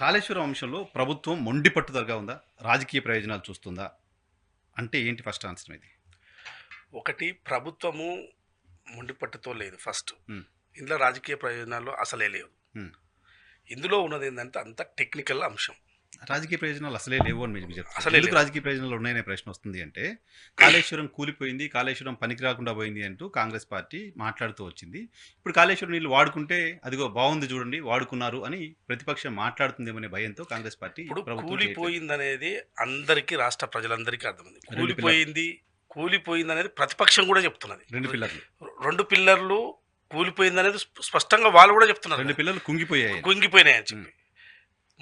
కాళేశ్వరం అంశంలో ప్రభుత్వం మొండి పట్టుదలగా ఉందా? రాజకీయ ప్రయోజనాలు చూస్తుందా? అంటే ఏంటి ఫస్ట్ ఆన్సర్ ఇది? ఒకటి ప్రభుత్వము మొండిపట్టుతో లేదు ఫస్ట్. హ్మ్. ఇందులో రాజకీయ ప్రయోజనాలు అసలే లేవు. హ్మ్. ఇందులో ఉన్నది ఏంటంటే అంత టెక్నికల్ అంశం. రాజకీయ ప్రయోజనాలు అసలే లేవు అని మీరు చెప్తారు. అసలే ఎందుకు లేవు. రాజకీయ ప్రయోజనాలు ఉన్నాయనే ప్రశ్న వస్తుంది అంటే, కాళేశ్వరం కూలిపోయింది, కాళేశ్వరం పనికి రాకుండా పోయింది అంటూ కాంగ్రెస్ పార్టీ మాట్లాడుతూ వచ్చింది. ఇప్పుడు కాళేశ్వరం నీళ్ళు వాడుకుంటే అదిగో బాగుంది చూడండి వాడుకున్నారు అని ప్రతిపక్షం మాట్లాడుతుందేమనే భయంతో కాంగ్రెస్ పార్టీ ఇప్పుడు ప్రభుత్వం చేయట్లేదు. కూలిపోయిందనేది అందరికీ, రాష్ట్ర ప్రజలందరికీ అర్థమైంది. రెండు కూలిపోయిందనేది ప్రతిపక్షం కూడా చెప్తున్నది. పిల్లర్లు 2 పిల్లర్లు కూలిపోయిందనేది స్పష్టంగా వాళ్ళు కూడా చెప్తున్నారు. 2 పిల్లలు కుంగిపోయాయి. కుంగిపోయినాయని చెప్పి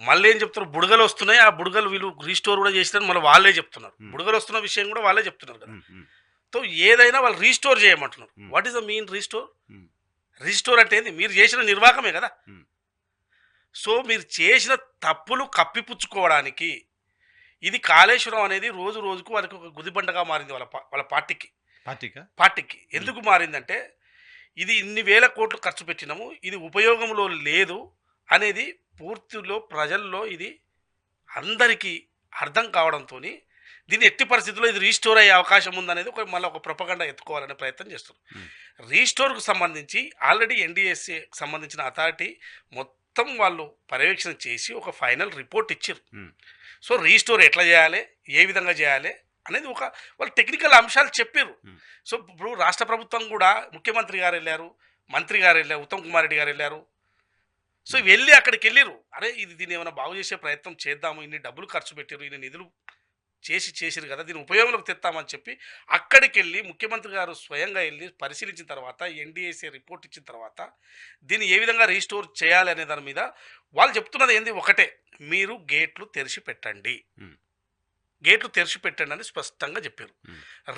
మళ్ళీ ఏం చెప్తున్నారు, బుడగలు వస్తున్నాయి, ఆ బుడగలు వీళ్ళు రీస్టోర్ కూడా చేసినారని మళ్ళీ వాళ్ళే చెప్తున్నారు. బుడగలు వస్తున్న విషయం కూడా వాళ్ళే చెప్తున్నారు కదా. సో ఏదైనా వాళ్ళు రీస్టోర్ చేయమంటున్నారు. What is the mean restore? Restore అంటే ఏంది? మీరు చేసిన నిర్వాహకమే కదా. సో మీరు చేసిన తప్పులు కప్పిపుచ్చుకోవడానికి ఇది కాళేశ్వరం అనేది రోజు రోజుకు వాళ్ళకి ఒక గుదిబండగా మారింది. వాళ్ళ పార్టీకి ఎందుకు మారిందంటే, ఇది ఇన్ని వేల కోట్లు ఖర్చు పెట్టినాము, ఇది ఉపయోగంలో లేదు అనేది పూర్తిలో ప్రజల్లో ఇది అందరికీ అర్థం కావడంతో దీన్ని ఎట్టి పరిస్థితుల్లో ఇది రీస్టోర్ అయ్యే అవకాశం ఉందనేది మళ్ళీ ఒక ప్రొపగండా ఎత్తుకోవాలనే ప్రయత్నం చేస్తున్నారు. రీస్టోర్కు సంబంధించి ఆల్రెడీ ఎన్డీఎస్ఏకి సంబంధించిన అథారిటీ మొత్తం వాళ్ళు పర్యవేక్షణ చేసి ఒక ఫైనల్ రిపోర్ట్ ఇచ్చారు. సో రీస్టోర్ ఎట్లా చేయాలి, ఏ విధంగా చేయాలి అనేది వాళ్ళు టెక్నికల్ అంశాలు చెప్పారు. సో ఇప్పుడు రాష్ట్ర ప్రభుత్వం కూడా ముఖ్యమంత్రి గారు వెళ్ళారు, మంత్రి గారు వెళ్ళారు, ఉత్తమ్ కుమార్ రెడ్డి గారు వెళ్ళారు. సో వెళ్ళి అక్కడికి వెళ్ళారు, అరే దీన్ని ఏమైనా బాగు చేసే ప్రయత్నం చేద్దాము, ఇన్ని డబ్బులు ఖర్చు పెట్టారు, ఇన్ని నిధులు చేసిరు కదా, దీన్ని ఉపయోగంలోకి తెస్తామని చెప్పి అక్కడికి వెళ్ళి ముఖ్యమంత్రి గారు స్వయంగా వెళ్ళి పరిశీలించిన తర్వాత ఎన్డీఏసీ రిపోర్ట్ ఇచ్చిన తర్వాత దీన్ని ఏ విధంగా రీస్టోర్ చేయాలి అనే దాని మీద వాళ్ళు చెప్తున్నది ఏంది, ఒకటే, మీరు గేట్లు తెరిచి పెట్టండి అని స్పష్టంగా చెప్పారు.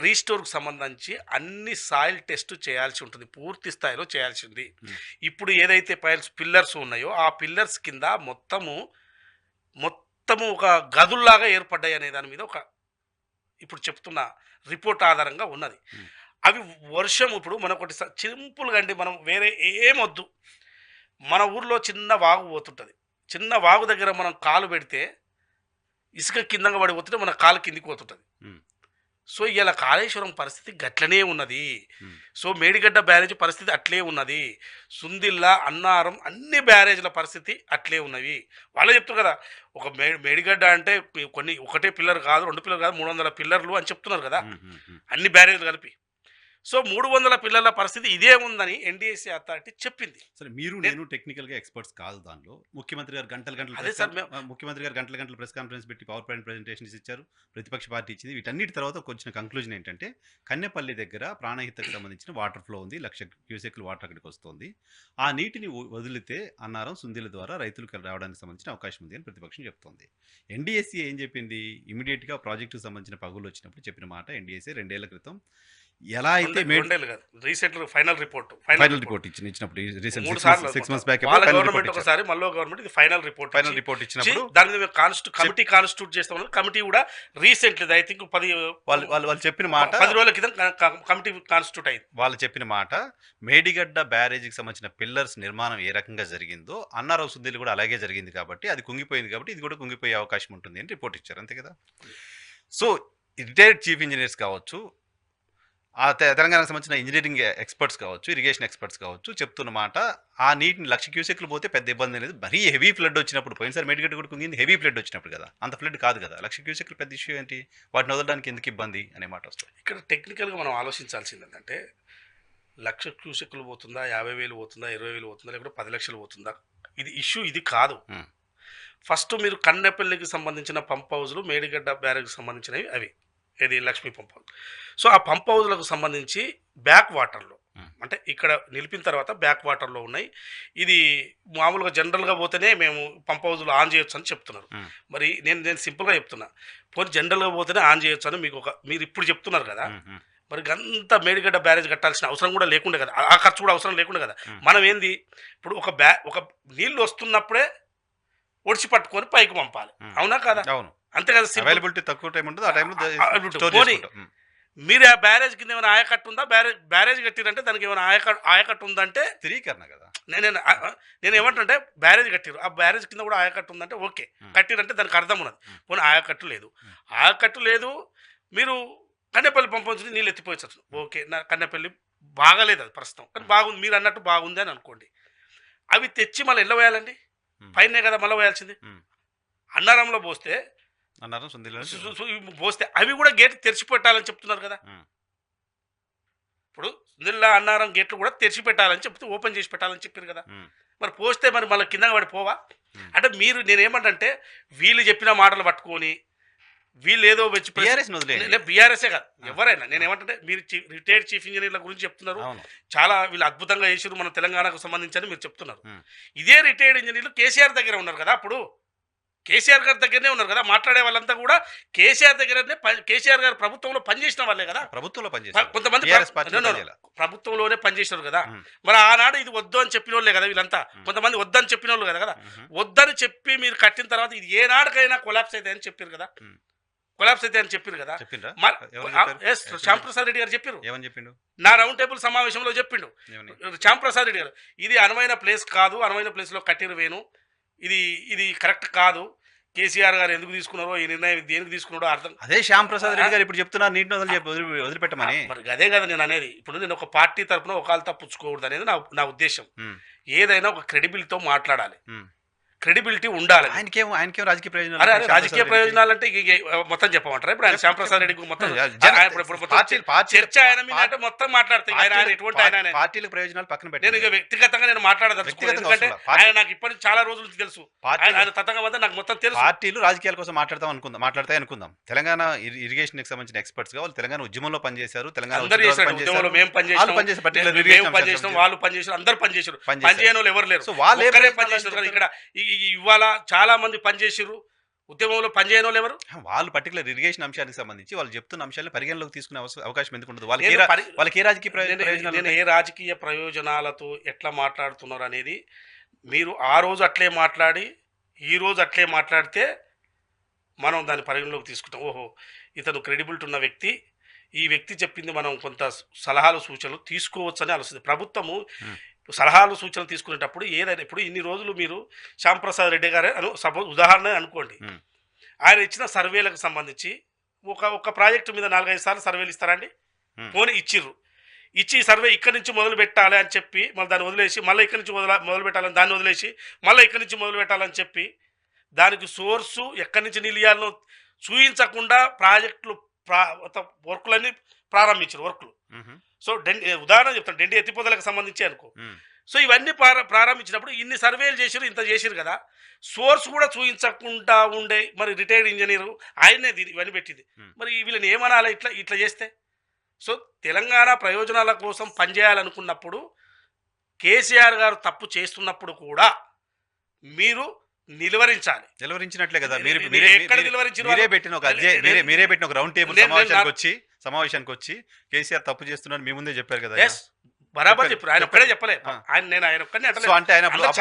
రీస్టోర్కు సంబంధించి అన్ని సాయిల్ టెస్ట్ చేయాల్సి ఉంటుంది, పూర్తి స్థాయిలో చేయాల్సింది. ఇప్పుడు ఏదైతే పిల్లర్స్ ఉన్నాయో ఆ పిల్లర్స్ కింద మొత్తము ఒక గదుల్లాగా ఏర్పడ్డాయి అనే దాని మీద ఇప్పుడు చెప్తున్న రిపోర్ట్ ఆధారంగా ఉన్నది. అవి వర్షం ఇప్పుడు మనకొకటి సింపుల్గా అండి, మనం వేరే ఏమొద్దు, మన ఊర్లో చిన్న వాగు పోతుంటుంది, చిన్న వాగు దగ్గర మనం కాలు పెడితే ఇసుక కిందగా పడిపోతుంటే మన కాలు కిందికి పోతుంటుంది. సో ఇలా కాళేశ్వరం పరిస్థితి గట్లనే ఉన్నది. సో మేడిగడ్డ బ్యారేజ్ పరిస్థితి అట్లే ఉన్నది, సుందిల్లా, అన్నారం అన్ని బ్యారేజ్ల పరిస్థితి అట్లే ఉన్నవి. వాళ్ళే చెప్తారు కదా, ఒక మేడిగడ్డ అంటే ఒకటే పిల్లర్ కాదు, 2 పిల్లర్ కాదు, 300 పిల్లర్లు అని చెప్తున్నారు కదా, అన్ని బ్యారేజ్లు కలిపి. సో 300 పిల్లల పరిస్థితి ఇదే ఉందని ఎన్డీఎస్సీ అథారిటీ చెప్పింది. సరే, నేను టెక్నికల్ గా ఎక్స్పర్ట్స్ కాదు దానిలో. ముఖ్యమంత్రి గారు గంటల గంటల ప్రెస్ కాన్ఫరెన్స్ పెట్టి పవర్ పాయింట్ ప్రెజెంటేషన్స్ ఇచ్చారు, ప్రతిపక్ష పార్టీ ఇచ్చింది. వీటన్నిటి తర్వాత వచ్చిన కంక్లూజన్ ఏంటంటే, కన్నెపల్లి దగ్గర ప్రాణహితకు సంబంధించిన వాటర్ ఫ్లో ఉంది, 1,00,000 క్యూసెక్లు వాటర్ అక్కడికి వస్తుంది, ఆ నీటిని వదిలితే అన్నారం, సుందిల ద్వారా రైతులకు రావడానికి సంబంధించిన అవకాశం ఉంది అని ప్రతిపక్షం చెప్తోంది. ఎన్డీఎస్సీ ఏం చెప్పింది? ఇమీడియట్ గా ప్రాజెక్టుకు సంబంధించిన పగులు వచ్చినప్పుడు చెప్పిన మాట ఎన్డీఎస్సీ 2 ఏళ్ల క్రితం ఎలా అయితే ఫైనల్ రిపోర్ట్ ఇచ్చినప్పుడు గవర్నమెంట్ ఒకసారి మళ్ళీ గవర్నమెంట్ ఇది ఫైనల్ రిపోర్ట్ ఇచ్చినప్పుడు దాని మీద కమిటీ కాన్స్టిట్యూట్ చేస్తామని కమిటీ కూడా రీసెంట్లీ ఐ థింక్ 10 వాళ్ళు చెప్పిన మాట 10 రోజుల క్రితం కమిటీ కాన్స్టిట్యూట్ అయింది. వాళ్ళు చెప్పిన మాట, మేడిగడ్డ బ్యారేజీకి సంబంధించిన పిల్లర్స్ నిర్మాణం ఏ రకంగా జరిగిందో అన్నారావు సుద్దిలు కూడా అలాగే జరిగింది కాబట్టి అది కుంగిపోయింది, కాబట్టి ఇది కూడా కుంగిపోయే అవకాశం ఉంటుంది అని రిపోర్ట్ ఇచ్చారు, అంతే కదా. సో రిటైర్డ్ చీఫ్ ఇంజనీర్స్ కావచ్చు, ఆ తెలంగాణకు సంబంధించిన ఇంజనీరింగ్ ఎక్స్పర్ట్స్ కావచ్చు, ఇరిగేషన్ ఎక్స్పర్ట్స్ కావచ్చు, చెప్తున్న మాట, ఆ నీటిని 1,00,000 క్యూసెక్లు పోతే పెద్ద ఇబ్బంది అనేది. మరీ హెవీ ఫ్లడ్ వచ్చినప్పుడు, పోయినసారి మేడిగడ్డ కూడా కుంగింది హెవీ ఫ్లడ్ వచ్చినప్పుడు కదా, అంత ఫ్లడ్ కాదు కదా, 1,00,000 క్యూసెక్లు పెద్ద ఇష్యూ ఏంటి, వాటిని వదలడానికి ఎందుకు ఇబ్బంది అనే మాట వస్తుంది. ఇక్కడ టెక్నికల్గా మనం ఆలోచించాల్సింది ఏంటంటే, 1,00,000 క్యూసెక్లు పోతుందా, 50,000 పోతుందా, 20,000 పోతుందా, లేకపోతే 10 లక్షలు పోతుందా, ఇది ఇష్యూ ఇది కాదు. ఫస్ట్ మీరు కన్నెపల్లికి సంబంధించిన పంప్ హౌజ్లు, మేడిగడ్డ బ్యారేజ్కి సంబంధించినవి అవి ఏది లక్ష్మీ పంప్ హౌస్. సో ఆ పంప్ హౌజ్లకు సంబంధించి బ్యాక్ వాటర్లో, అంటే ఇక్కడ నిలిపిన తర్వాత బ్యాక్ వాటర్లో ఉన్నాయి. ఇది మామూలుగా జనరల్గా పోతేనే మేము పంప్ హౌజ్లో ఆన్ చేయొచ్చు అని చెప్తున్నారు. మరి నేను సింపుల్గా చెప్తున్నా, పోనీ జనరల్గా పోతేనే ఆన్ చేయొచ్చు అని మీరు ఇప్పుడు చెప్తున్నారు కదా, మరి అంత మేడిగడ్డ బ్యారేజ్ కట్టాల్సిన అవసరం కూడా లేకుండే కదా, ఆ ఖర్చు కూడా అవసరం లేకుండే కదా. మనం ఏంది, ఇప్పుడు ఒక నీళ్ళు వస్తున్నప్పుడే ఒడిచి పట్టుకొని పైకి పంపాలి, అవునా కదా? అవును, అంతే కదా. అవైలబిలిటీ తక్కువ టైం ఉంటుంది, ఆ టైంలో మీరు ఆ బ్యారేజ్ కింద ఏమైనా ఆయకట్టు ఉందా? బ్యారేజ్ కట్టిరంటే దానికి ఏమైనా ఆయకట్టు ఉందంటే స్థిరీకరణ కదా. నేను ఏమంటుంటే బ్యారేజ్ కట్టిరు, ఆ బ్యారేజ్ కింద కూడా ఆయకట్టు ఉందంటే ఓకే, కట్టిరంటే దానికి అర్థం ఉన్నది. పోనీ ఆయకట్టు లేదు, ఆయకట్టు లేదు, మీరు కన్నెపల్లి పంప్ నుంచి నీళ్ళు ఎత్తిపోయచ్చు, ఓకే, నా కన్నెపల్లి బాగాలేదు అది ప్రస్తుతం, కానీ బాగుంది, మీరు అన్నట్టు బాగుంది అని అనుకోండి. అవి తెచ్చి మళ్ళీ ఎల్ల వేయాలండి, పైనే కదా మళ్ళీ వేయాల్సింది. అన్నారంలో పోస్తే పోస్తే అవి కూడా గేట్ తెరిచి పెట్టాలని చెప్తున్నారు కదా. ఇప్పుడు సుందిల్లా అన్నారం గేట్లు కూడా తెరిచి పెట్టాలని చెప్తే ఓపెన్ చేసి పెట్టాలని చెప్పారు కదా. మరి పోస్తే మరి మళ్ళీ కింద పడిపోవా? అంటే మీరు నేనేమంటే వీళ్ళు చెప్పిన మాటలు పట్టుకొని వీళ్ళు ఏదో వచ్చి బీఆర్ఎస్ఏ కాదు ఎవరైనా, నేనేమంటే మీరు రిటైర్డ్ చీఫ్ ఇంజనీర్ల గురించి చెప్తున్నారు, చాలా వీళ్ళు అద్భుతంగా చేసారు మన తెలంగాణకు సంబంధించి అని మీరు చెప్తున్నారు. ఇదే రిటైర్డ్ ఇంజనీర్లు కేసీఆర్ దగ్గర ఉన్నారు కదా, అప్పుడు కేసీఆర్ గారి దగ్గరనే ఉన్నారు కదా, మాట్లాడే వాళ్ళంతా కూడా కేసీఆర్ దగ్గరనే, కేసీఆర్ గారు ప్రభుత్వంలో పనిచేసిన వాళ్ళే కదా. ప్రభుత్వంలో కొంతమంది ప్రభుత్వంలోనే పనిచేసినారు కదా. మరి ఆనాడు ఇది వద్దు అని చెప్పిన వాళ్ళే కదా వీళ్ళంతా, కొంతమంది వద్దని చెప్పిన వాళ్ళు కదా. వద్దని చెప్పి మీరు కట్టిన తర్వాత ఇది ఏనాటికైనా కొలాప్స్ అయితే అని చెప్పారు కదా, కొలాప్స్ అయితే అని చెప్పారు కదా. శ్యాంప్రసాద్ రెడ్డి గారు చెప్పారు, నా రౌండ్ టేబుల్ సమావేశంలో చెప్పిండు శ్యాంప్రసాద్ రెడ్డి గారు, ఇది అనువైన ప్లేస్ కాదు, అనువైన ప్లేస్ లో కట్టిరు వేణు, ఇది కరెక్ట్ కాదు, కేసీఆర్ గారు ఎందుకు తీసుకున్నారో ఈ నిర్ణయం దేనికి తీసుకున్నారో అర్థం. అదే శ్యాంప్రసాద్ రెడ్డి గారు ఇప్పుడు చెప్తున్నారు నీటిని వదిలిపెట్టమని. మరి అదే కదా నేను అనేది. ఇప్పుడు నేను ఒక పార్టీ తరఫున ఒకళ్ళు తప్పుకోకూడదు అనేది నా ఉద్దేశం. ఏదైనా ఒక క్రెడిబిలిటీతో మాట్లాడాలి, క్రెడిబిలిటీ ఉండాలి. ఆయనకేం రాజకీయ ప్రయోజనాలు, రాజకీయ ప్రయోజనాలు అంటే మొత్తం చెప్పమంటారా? ఇప్పుడు ఆయన శ్యాంప్రసాద్ రెడ్డికి మొత్తం చర్చ ఆయన మీద అంటే మొత్తం మాట్లాడితే ఆయన ఎటువంటి ఆయన పార్టీల ప్రయోజనాలు పక్కన పెట్టి నేను వ్యక్తిగతంగా నేను మాట్లాడదలుచుకోలేదు, ఎందుకంటే ఆయన నాకు ఇప్పటి చాలా రోజుల నుంచి తెలుసు, ఆయన తతంగం అంతా నాకు మొత్తం తెలుసు. పార్టీలు రాజకీయాల కోసం మాట్లాడతాయి అనుకుందాం. తెలంగాణ ఇరిగేషన్ కి సంబంధించిన ఎక్స్పర్ట్స్ గా వాళ్ళు తెలంగాణ ఉద్యమంలో పనిచేశారు, తెలంగాణ ఉద్యమంలో మేము పనిచేసాం, వాళ్ళు పనిచేసారు, అందరూ పనిచేసారు, పనిచేయని వాళ్ళు ఎవరు లేరు, వాళ్ళే పనిచేసారు. ఇక్కడ ఇవాళ చాలా మంది పనిచేసారు ఉద్యమంలో, పనిచేయని వాళ్ళు ఎవరు? వాళ్ళు పర్టికులర్ ఇరిగేషన్ అంశానికి సంబంధించి వాళ్ళు చెప్తున్న అంశాలను పరిగణలోకి తీసుకునే అవకాశం ఎందుకు ఉండదు? వాళ్ళకి ఏ రాజకీయ ప్రయోజనాలు, నేను ఏ రాజకీయ ప్రయోజనాలతో ఎట్లా మాట్లాడుతున్నారు అనేది మీరు ఆ రోజు అట్లే మాట్లాడి ఈ రోజు అట్లే మాట్లాడితే మనం దాన్ని పరిగణలోకి తీసుకుంటాం. ఓహో, ఇతను క్రెడిబిలిటీ ఉన్న వ్యక్తి, ఈ వ్యక్తి చెప్పింది మనం కొంత సలహాలు సూచనలు తీసుకోవచ్చు అని ఆలోచిస్తుంది. ప్రభుత్వము సలహాలు సూచనలు తీసుకునేటప్పుడు ఏదైనా, ఇప్పుడు ఇన్ని రోజులు మీరు శ్యాంప్రసాద్ రెడ్డి గారే సపోజ్ ఉదాహరణ అనుకోండి, ఆయన ఇచ్చిన సర్వేలకు సంబంధించి ఒక ప్రాజెక్టు మీద 4-5 సార్లు సర్వేలు ఇస్తారండి, పోనీ ఇచ్చి సర్వే ఇక్కడి నుంచి మొదలు పెట్టాలి అని చెప్పి మళ్ళీ దాన్ని వదిలేసి, మళ్ళీ ఇక్కడి నుంచి మొదలు పెట్టాలని దాన్ని వదిలేసి మళ్ళీ ఇక్కడి నుంచి మొదలు పెట్టాలని చెప్పి దానికి సోర్సు ఎక్కడి నుంచి నిలియాలో చూయించకుండా ప్రాజెక్టులు వర్కులన్నీ ప్రారంభించారు వర్కులు. సో ఉదాహరణ చెప్తాను, డెండి ఎత్తిపోతలకు సంబంధించి అనుకో. సో ఇవన్నీ ప్రారంభించినప్పుడు ఇన్ని సర్వేలు చేసారు, ఇంత చేసారు కదా, సోర్స్ కూడా చూపించకుండా ఉండే మరి రిటైర్డ్ ఇంజనీరు ఆయనే ఇవన్నీ పెట్టింది, మరి వీళ్ళని ఏమనాలి ఇట్లా చేస్తే? సో తెలంగాణ ప్రయోజనాల కోసం పనిచేయాలనుకున్నప్పుడు కేసీఆర్ గారు తప్పు చేస్తున్నప్పుడు కూడా మీరు నిలువరించినట్లే కదా. మీరే పెట్టిన ఒక రౌండ్ టేబుల్ సమావేశానికి వచ్చి కేసీఆర్ తప్పు చేస్తున్నాడు మీ ముందే చెప్పారు కదా. బరాబర్ చెప్పారు, ఆయన ఒక్కడే చెప్పలేదు, ఆయన ఒక్కనే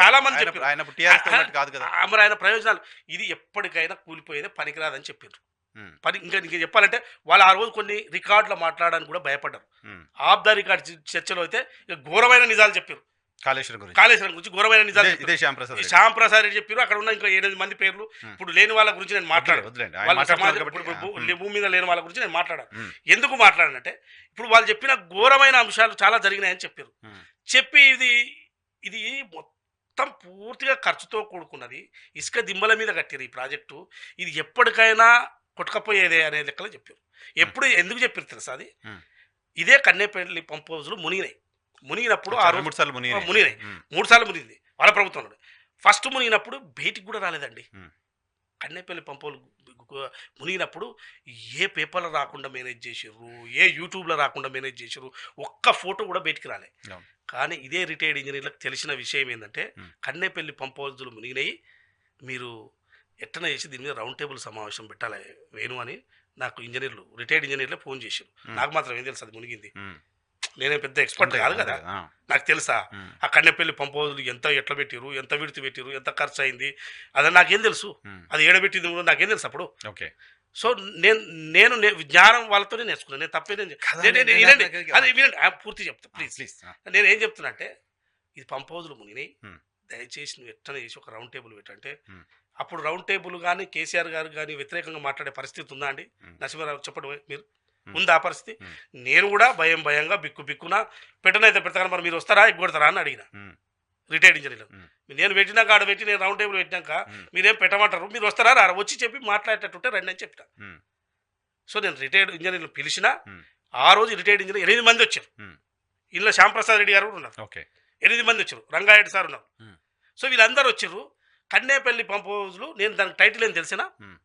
చాలా మంది చెప్పారు కాదు కదా. మరి ఆయన ప్రయోజనాలు ఇది ఎప్పటికైనా కూలిపోయేదే, పనికిరాదని చెప్పారు. ఇంకా చెప్పాలంటే వాళ్ళు ఆ రోజు కొన్ని రికార్డులు మాట్లాడడానికి కూడా భయపడ్డారు. ఆఫ్ ద రికార్డ్ చర్చలో అయితే ఘోరమైన నిజాలు చెప్పారు, కాళేశ్వరం గురించి ఘోరమైన నిజాలు. శ్యాంప్రసాద్ రెడ్డి చెప్పారు, అక్కడ ఉన్న ఇంకా 8 మంది పేర్లు, ఇప్పుడు లేని వాళ్ళ గురించి నేను మాట్లాడాను, భూమి మీద లేని వాళ్ళ గురించి నేను మాట్లాడాను. ఎందుకు మాట్లాడానంటే ఇప్పుడు వాళ్ళు చెప్పిన ఘోరమైన అంశాలు చాలా జరిగినాయని చెప్పారు. చెప్పి ఇది మొత్తం పూర్తిగా ఖర్చుతో కూడుకున్నది, ఇసుక దిమ్మల మీద కట్టారు ఈ ప్రాజెక్టు, ఇది ఎప్పటికైనా కొట్టుకపోయేదే అనే లెక్కలో చెప్పారు. ఎందుకు చెప్పారు తెలుసా? అది ఇదే కన్నెపల్లి పంప్ హౌజులు మునిగినప్పుడు 3 సార్లు మునిగింది వాళ్ళ ప్రభుత్వంలో. ఫస్ట్ మునిగినప్పుడు బయటికి కూడా రాలేదండి. కన్నెపల్లి పంపులు మునిగినప్పుడు ఏ పేపర్లో రాకుండా మేనేజ్ చేసారు, ఏ యూట్యూబ్లో రాకుండా మేనేజ్ చేసారు, ఒక్క ఫోటో కూడా బయటికి రాలే. కానీ ఇదే రిటైర్డ్ ఇంజనీర్లకు తెలిసిన విషయం ఏంటంటే కన్నెపల్లి పంప్ హౌజులు మునిగినాయి, మీరు ఎట్టన చేసి దీని మీద రౌండ్ టేబుల్ సమావేశం పెట్టాలి వేణు అని నాకు రిటైర్డ్ ఇంజనీర్లే ఫోన్ చేశారు. నాకు మాత్రం ఏం తెలుసు అది మునిగింది, నేనే పెద్ద ఎక్స్పర్ట్ కాదు కదా, నాకు తెలుసా ఆ కన్నెపల్లి పంప్ హౌజులు ఎట్లా పెట్టిరు, ఎంత విడితి పెట్టిరు, ఎంత ఖర్చు అయింది, అదే నాకేం తెలుసు, అది ఏడబెట్టింది నాకేం తెలుసు. అప్పుడు సో జ్ఞానం వాళ్ళతోనే నేర్చుకున్నాను. నేను తప్పేం కదా, వినండి, నేను- అది వినండి, పూర్తి చెప్తా ప్లీజ్. ప్లీజ్. నేను ఏం చెప్తున్నా అంటే ఇది పంప్ హౌజ్లు మునిగినాయి, Hmm. దయచేసి నువ్వు ఎట్లా చేసి ఒక రౌండ్ టేబుల్ పెట్టంటే Hmm. అప్పుడు రౌండ్ టేబుల్ కానీ కేసీఆర్ గారు కానీ వ్యతిరేకంగా మాట్లాడే పరిస్థితి ఉందా అండి? Hmm. నరసింహారావు చెప్పండి మీరు, Hmm. ఉందా ఆ పరిస్థితి? Hmm. నేను కూడా భయంగా బిక్కున పెట్టనైతే పెడతాను, మరి మీరు వస్తారా ఎగ్గొడతారా అని అడిగిన Hmm. Retired engineer. Hmm. నేను పెట్టినాక ఆడ పెట్టి నేను రౌండ్ టేబుల్ పెట్టినాక Hmm. మీరేం పెట్టమంటారు, మీరు వస్తారా రా, వచ్చి చెప్పి మాట్లాడేటట్టుంటే రండి అని చెప్పిన. Hmm. సో నేను రిటైర్డ్ ఇంజనీర్లు పిలిచిన Hmm. ఆ రోజు రిటైర్డ్ ఇంజనీర్ 8 మంది వచ్చారు. Hmm. ఇందులో శ్యాంప్రసాద్ రెడ్డి గారు కూడా ఉన్నారు. ఓకే. 8 మంది వచ్చారు, రంగారెడ్డి సార్ ఉన్నారు. Hmm. సో వీళ్ళందరూ వచ్చారు. కన్నేపల్లి పంప్ హౌజ్లు, నేను దానికి టైటిల్ ఏం తెలిసిన, Hmm.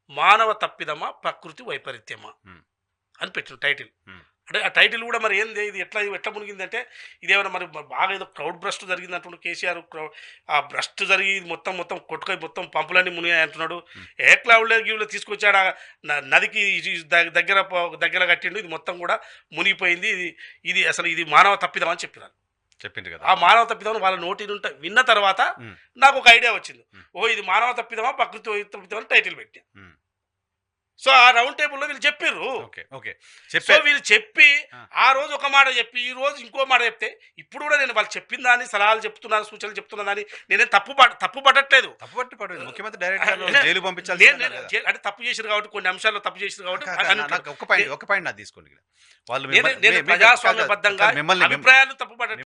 మానవ తప్పిదమా ప్రకృతి వైపరీత్యమా Hmm. అని పెట్టిన టైటిల్. Hmm. అంటే ఆ టైటిల్ కూడా మరి ఏంది, ఇది ఎట్లా మునిగిందంటే ఇదేమైనా మరి బాగా ఏదో క్రౌడ్ బ్రస్ట్ జరిగింది అంటున్నాడు కేసీఆర్. ఆ బ్రస్ట్ జరిగి మొత్తం కొట్టుకొని మొత్తం పంపులన్నీ మునిగాయి అంటున్నాడు. ఏ క్లౌడ్లో గీవులో తీసుకొచ్చాడు, నదికి దగ్గర కట్టిండు, ఇది మొత్తం కూడా మునిగిపోయింది, ఇది అసలు ఇది మానవ తప్పిదం అని చెప్పినారు. చెప్పింది కదా. ఆ మానవ తప్పిదం వాళ్ళ నోటి నుండి విన్న తర్వాత Hmm. నాకు ఒక ఐడియా వచ్చింది. Hmm. ఓ ఇది మానవ తప్పిదమా ప్రకృతి తప్పిదమా అని టైటిల్ పెట్టా. Hmm. సో ఆ రౌండ్ టేబుల్లో వీళ్ళు చెప్పిర్రు. ఓకే. ఓకే. సో చెప్పే వీళ్ళు చెప్పి ఆ. ఆ రోజు ఒక మాట చెప్పి ఈ రోజు ఇంకో మాట చెప్తే ఇప్పుడు కూడా నేను వాళ్ళు చెప్పిన దాన్ని సలహాలు చెప్తున్నాను, సూచనలు చెప్తున్నా దాన్ని నేనే తప్పు పడట్లేదు. తప్పుపట్టి పడదు. ముఖ్యమంత్రి డైరెక్ట్ జైలు పంపించాలి. అంటే తప్పు చేసారు కాబట్టి, కొన్ని అంశాల్లో తప్పు చేసారు కాబట్టి నాకు ఒక పాయింట్ నాకు తీసుకోండి. వాళ్ళు నేను ప్రజాస్వామ్యబద్ధంగా మిమ్మల్ని అభిప్రాయాలు తప్పు పడట్లేదు.